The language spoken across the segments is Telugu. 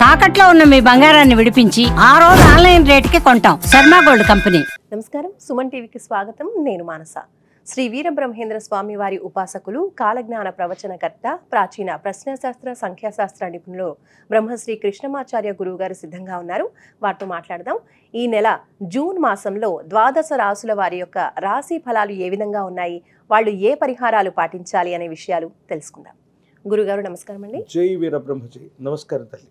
తాకట్లో ఉన్న మీ బంగారాన్ని విడిపించి ఆ రోజు ఆన్లైన్ రేటుకి కొంటాం. Sharma gold company. నమస్కారం, సుమన్ టీవీకి స్వాగతం. నేను మానస. శ్రీ వీరబ్రహ్మేంద్ర స్వామి వారి ఉపాసకులు, కాలజ్ఞాన ప్రవచనకర్త, ప్రాచీన ప్రశ్నశాస్త్ర సంఖ్యాశాస్త్ర నిపుణులు బ్రహ్మశ్రీ కృష్ణమాచార్య గురువు గారు సిద్ధంగా ఉన్నారు. వారితో మాట్లాడదాం. ఈ నెల జూన్ మాసంలో ద్వాదశ రాసుల వారి యొక్క రాశి ఫలాలు ఏ విధంగా ఉన్నాయి, వాళ్ళు ఏ పరిహారాలు పాటించాలి అనే విషయాలు తెలుసుకుందాం. గురుగారు నమస్కారం అండి. జై వీరబ్రహ్మజీ. నమస్కారం తల్లి.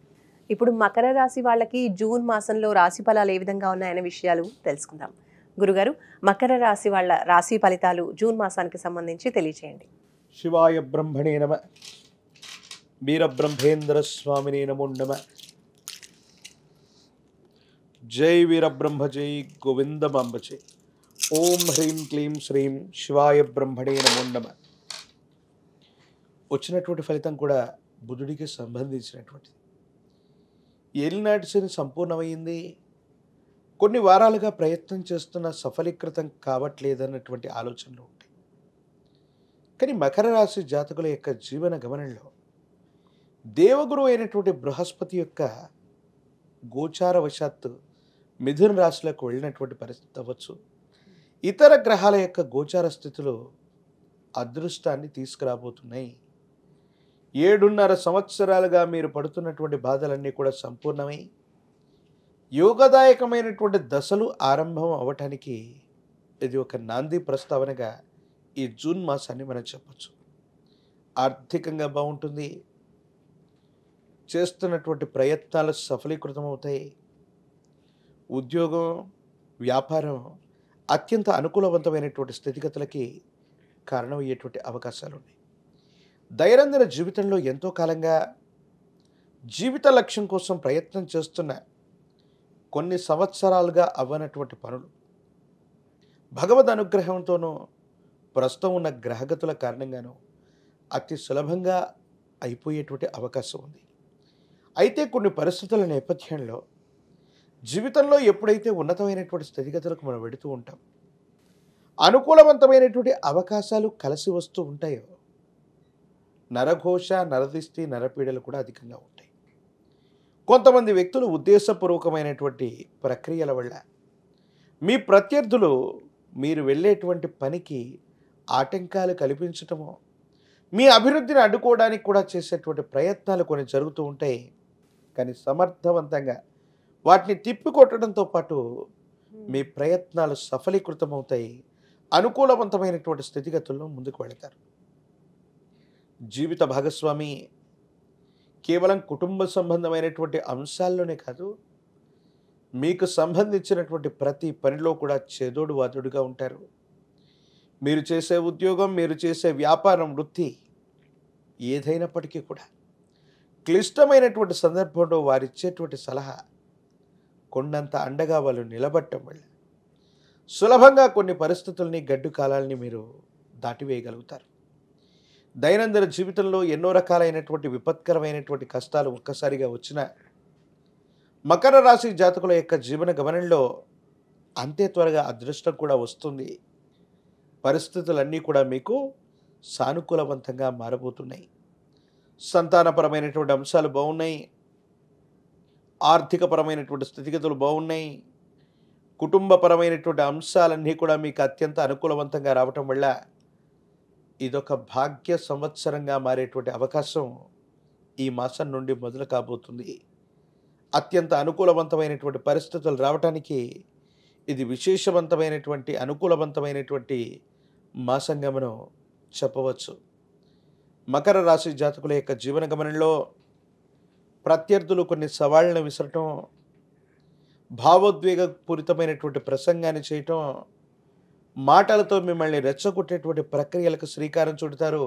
ఇప్పుడు మకర రాశి వాళ్ళకి జూన్ మాసంలో రాశి ఫలాలు ఏ విధంగా ఉన్నాయనే విషయాలు తెలుసుకుందాం. గురుగారు, మకర రాశి వాళ్ళ రాశి ఫలితాలు జూన్ మాసానికి సంబంధించి తెలియచేయండి. శివాయ బ్రహ్మణే నమ. వీరబ్రహ్మేంద్ర స్వామినే నమో నమ. జై వీరబ్రహ్మ జై గోవిందమాంబజై. ఓం హ్రీం క్లీం శ్రీం శివాయ బ్రహ్మణే నమో నమ. వచ్చినటువంటి ఫలితం కూడా బుధుడికి సంబంధించినటువంటిది. ఏలినాటి శని సంపూర్ణమైంది. కొన్ని వారాలుగా ప్రయత్నం చేస్తున్న సఫలీకృతం కావట్లేదన్నటువంటి ఆలోచనలు ఉంటాయి. కానీ మకర రాశి జాతకుల యొక్క జీవన గమనంలో దేవగురు అయినటువంటి బృహస్పతి యొక్క గోచార వశాత్తు మిథున రాశిలోకి వెళ్ళినటువంటి పరిస్థితి అవ్వచ్చు. ఇతర గ్రహాల యొక్క గోచార స్థితులు అదృష్టాన్ని తీసుకురాబోతున్నాయి. 7.5 సంవత్సరాలుగా మీరు పడుతున్నటువంటి బాధలన్నీ కూడా సంపూర్ణమై యోగదాయకమైనటువంటి దశలు ఆరంభం అవ్వటానికి ఇది ఒక నాంది ప్రస్తావనగా ఈ జూన్ మాసాన్ని మనం చెప్పచ్చు. ఆర్థికంగా బాగుంటుంది. చేస్తున్నటువంటి ప్రయత్నాలు సఫలీకృతం అవుతాయి. ఉద్యోగం, వ్యాపారం అత్యంత అనుకూలవంతమైనటువంటి స్థితిగతులకి కారణమయ్యేటువంటి అవకాశాలు ఉన్నాయి. దైనందిన జీవితంలో ఎంతో కాలంగా జీవిత లక్ష్యం కోసం ప్రయత్నం చేస్తున్న కొన్ని సంవత్సరాలుగా అవ్వనటువంటి పనులు భగవద్ అనుగ్రహంతోనూ ప్రస్తుతం ఉన్న గ్రహగతుల కారణంగానూ అతి సులభంగా అయిపోయేటువంటి అవకాశం ఉంది. అయితే కొన్ని పరిస్థితుల నేపథ్యంలో జీవితంలో ఎప్పుడైతే ఉన్నతమైనటువంటి స్థితిగతులకు మనం వెడుతూ ఉంటాం, అనుకూలవంతమైనటువంటి అవకాశాలు కలిసి వస్తూ ఉంటాయో నరఘోష, నరదిష్టి, నరపీడలు కూడా అధికంగా ఉంటాయి. కొంతమంది వ్యక్తులు ఉద్దేశపూర్వకమైనటువంటి ప్రక్రియల వల్ల మీ ప్రత్యర్థులు మీరు వెళ్ళేటువంటి పనికి ఆటంకాలు కల్పించటమో, మీ అభివృద్ధిని అడ్డుకోవడానికి కూడా చేసేటువంటి ప్రయత్నాలు కొన్ని జరుగుతూ ఉంటాయి. కానీ సమర్థవంతంగా వాటిని తిప్పికొట్టడంతో పాటు మీ ప్రయత్నాలు సఫలీకృతమవుతాయి. అనుకూలవంతమైనటువంటి స్థితిగతుల్లో ముందుకు వెళతారు. జీవిత భాగస్వామి కేవలం కుటుంబ సంబంధమైనటువంటి అంశాల్లోనే కాదు, మీకు సంబంధించినటువంటి ప్రతి పనిలో కూడా చేదోడు వాదుడుగా ఉంటారు. మీరు చేసే ఉద్యోగం, మీరు చేసే వ్యాపారం, వృత్తి ఏదైనప్పటికీ కూడా క్లిష్టమైనటువంటి సందర్భంలో వారిచ్చేటువంటి సలహా కొండంత అండగా వాళ్ళు నిలబడటం వల్ల సులభంగా కొన్ని పరిస్థితుల్ని, గడ్డు కాలాల్ని మీరు దాటివేయగలుగుతారు. దైనందిన జీవితంలో ఎన్నో రకాలైనటువంటి విపత్కరమైనటువంటి కష్టాలు ఒక్కసారిగా వచ్చిన మకర రాశి జాతకుల యొక్క జీవన గమనంలో అంతే త్వరగా అదృష్టం కూడా వస్తుంది. పరిస్థితులన్నీ కూడా మీకు సానుకూలవంతంగా మారబోతున్నాయి. సంతానపరమైనటువంటి అంశాలు బాగున్నాయి. ఆర్థికపరమైనటువంటి స్థితిగతులు బాగున్నాయి. కుటుంబపరమైనటువంటి అంశాలన్నీ కూడా మీకు అత్యంత అనుకూలవంతంగా రావటం వల్ల ఇదొక భాగ్య సంవత్సరంగా మారేటువంటి అవకాశం ఈ మాసం నుండి మొదలు కాబోతుంది. అత్యంత అనుకూలవంతమైనటువంటి పరిస్థితులు రావటానికి ఇది విశేషవంతమైనటువంటి, అనుకూలవంతమైనటువంటి మాసంగా మనం చెప్పవచ్చు. మకర రాశి జాతకుల యొక్క జీవన గమనంలో ప్రత్యర్థులు కొన్ని సవాళ్ళను విసరటం, భావోద్వేగపూరితమైనటువంటి ప్రసంగాన్ని చేయటం, మాటలతో మిమ్మల్ని రెచ్చగొట్టేటువంటి ప్రక్రియలకు శ్రీకారం చుడతారు.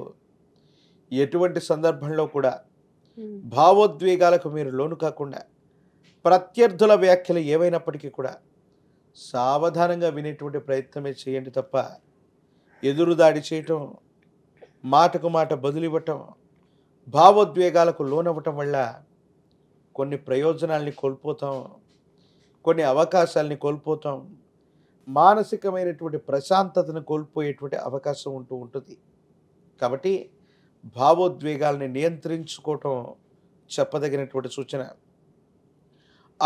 ఎటువంటి సందర్భంలో కూడా భావోద్వేగాలకు మీరు లోను కాకుండా ప్రత్యర్థుల వ్యాఖ్యలు ఏవైనప్పటికీ కూడా సావధానంగా వినేటువంటి ప్రయత్నమే చేయండి తప్ప ఎదురుదాడి చేయటం, మాటకు మాట బదులివ్వటం, భావోద్వేగాలకు లోనవ్వటం వల్ల కొన్ని ప్రయోజనాల్ని కోల్పోతాం, కొన్ని అవకాశాలని కోల్పోతాం, మానసికమైనటువంటి ప్రశాంతతను కోల్పోయేటువంటి అవకాశం ఉంటూ ఉంటుంది. కాబట్టి భావోద్వేగాల్ని నియంత్రించుకోవటం చెప్పదగినటువంటి సూచన.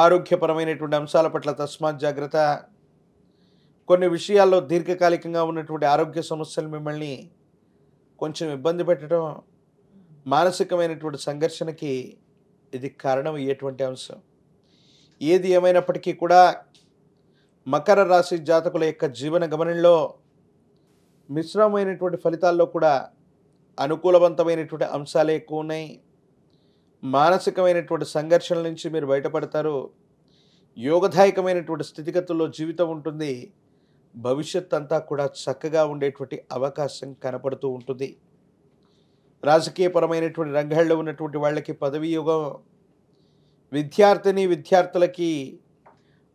ఆరోగ్యపరమైనటువంటి అంశాల పట్ల తస్మాత్ జాగ్రత్త. కొన్ని విషయాల్లో దీర్ఘకాలికంగా ఉన్నటువంటి ఆరోగ్య సమస్యలు మిమ్మల్ని కొంచెం ఇబ్బంది పెట్టడం, మానసికమైనటువంటి సంఘర్షణకి ఇది కారణం అయ్యేటువంటి అంశం. ఏది ఏమైనప్పటికీ కూడా మకర రాశి జాతకుల యొక్క జీవన గమనంలో మిశ్రమమైనటువంటి ఫలితాల్లో కూడా అనుకూలవంతమైనటువంటి అంశాలే ఎక్కువ ఉన్నాయి. మానసికమైనటువంటి సంఘర్షణల నుంచి మీరు బయటపడతారు. యోగదాయకమైనటువంటి స్థితిగతుల్లో జీవితం ఉంటుంది. భవిష్యత్ అంతా కూడా చక్కగా ఉండేటువంటి అవకాశం కనపడుతూ ఉంటుంది. రాజకీయపరమైనటువంటి రంగాల్లో ఉన్నటువంటి వాళ్ళకి పదవీ యుగం, విద్యార్థులకి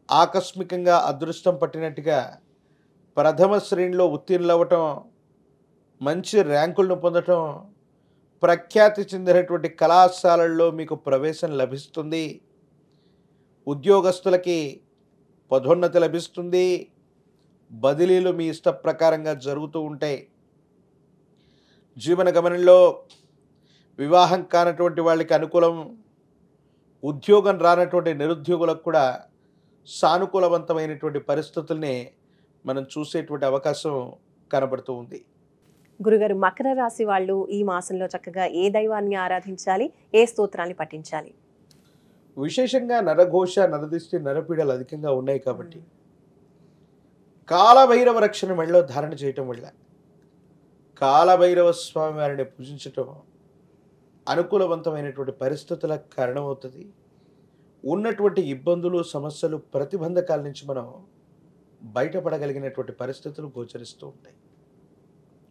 ఆకస్మికంగా అదృష్టం పట్టినట్టుగా ప్రథమ శ్రేణిలో ఉత్తీర్ణులవ్వటం, మంచి ర్యాంకులను పొందటం, ప్రఖ్యాతి చెందినటువంటి కళాశాలల్లో మీకు ప్రవేశం లభిస్తుంది. ఉద్యోగస్తులకి పదోన్నతి లభిస్తుంది. బదిలీలు మీ ఇష్ట ప్రకారంగా జరుగుతూ ఉంటాయి. జీవన గమనంలో వివాహం కానటువంటి వాళ్ళకి అనుకూలం. ఉద్యోగం రానటువంటి నిరుద్యోగులకు కూడా సానుకూలవంతమైనటువంటి పరిస్థితుల్ని మనం చూసేటువంటి అవకాశం కనబడుతూ ఉంది. గురుగారు, మకర రాశి వాళ్ళు ఈ మాసంలో చక్కగా ఏ దైవాన్ని ఆరాధించాలి, ఏ స్తోత్రాన్ని పఠించాలి? విశేషంగా నరఘోష, నరదిష్టి, నరపీడలు అధికంగా ఉన్నాయి కాబట్టి కాలభైరవ రక్షణ మెడలో ధారణ చేయటం వల్ల, కాలభైరవ స్వామి వారిని పూజించటం అనుకూలవంతమైనటువంటి పరిస్థితులకు కారణమవుతుంది. ఉన్నటువంటి ఇబ్బందులు, సమస్యలు, ప్రతిబంధకాల నుంచి మనం బయటపడగలిగినటువంటి పరిస్థితులు గోచరిస్తూ ఉంటాయి.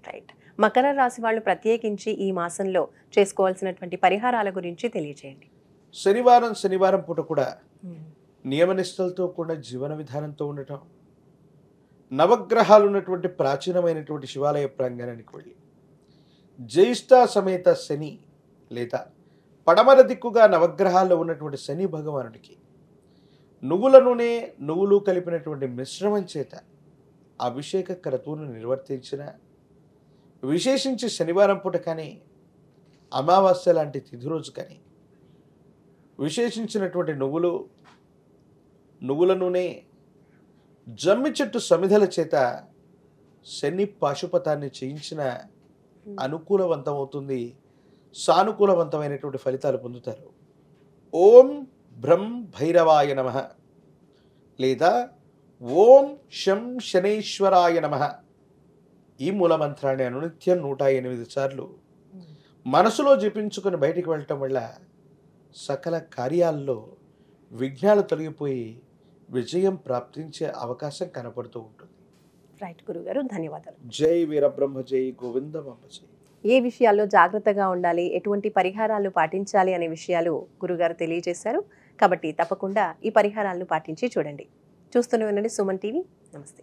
రైట్. మకర రాశి వాళ్ళు ప్రత్యేకించి ఈ మాసంలో చేసుకోవాల్సినటువంటి పరిహారాల గురించి తెలియజేయండి. శనివారం పూట కూడా నియమనిష్టలతో కూడా జీవన విధానంతో ఉండటం, నవగ్రహాలు ఉన్నటువంటి ప్రాచీనమైనటువంటి శివాలయ ప్రాంగణానికి వెళ్ళి జ్యేష్ఠ సమేత శని లేదా పడమర దిక్కుగా నవగ్రహాల్లో ఉన్నటువంటి శని భగవానుడికి నువ్వుల నూనె, నువ్వులు కలిపినటువంటి మిశ్రమం చేత అభిషేక క్రతువును నిర్వర్తించిన, విశేషించి శనివారం పూట కానీ అమావాస్య లాంటి తిథి రోజు కానీ విశేషించినటువంటి నువ్వుల నూనె, జమ్మి చెట్టు సమిధల చేత శని పాశుపతాన్ని చేయించిన అనుకూలవంతమవుతుంది. సానుకూలవంతమైనటువంటి ఫలితాలు పొందుతారు. ఓం బ్రం భైరవాయ నమః లేదా ఓం శం శనేశ్వరాయ నమః ఈ మూలమంత్రాన్ని అనునిత్యం 108 సార్లు మనసులో జపించుకొని బయటికి వెళ్ళటం వల్ల సకల కార్యాల్లో విఘ్నాలు తొలగిపోయి విజయం ప్రాప్తించే అవకాశం కనపడుతూ ఉంటుంది. రైట్ గురుగారు, ధన్యవాదాలు. జై వీరబ్రహ్మ జై గోవిందమ్మ జై. ఏ విషయాల్లో జాగ్రత్తగా ఉండాలి, ఎటువంటి పరిహారాలు పాటించాలి అనే విషయాలు గురుగారు తెలియజేశారు. కాబట్టి తప్పకుండా ఈ పరిహారాలను పాటించి చూడండి. చూస్తూనే ఉండండి సుమన్ టీవీ. నమస్తే.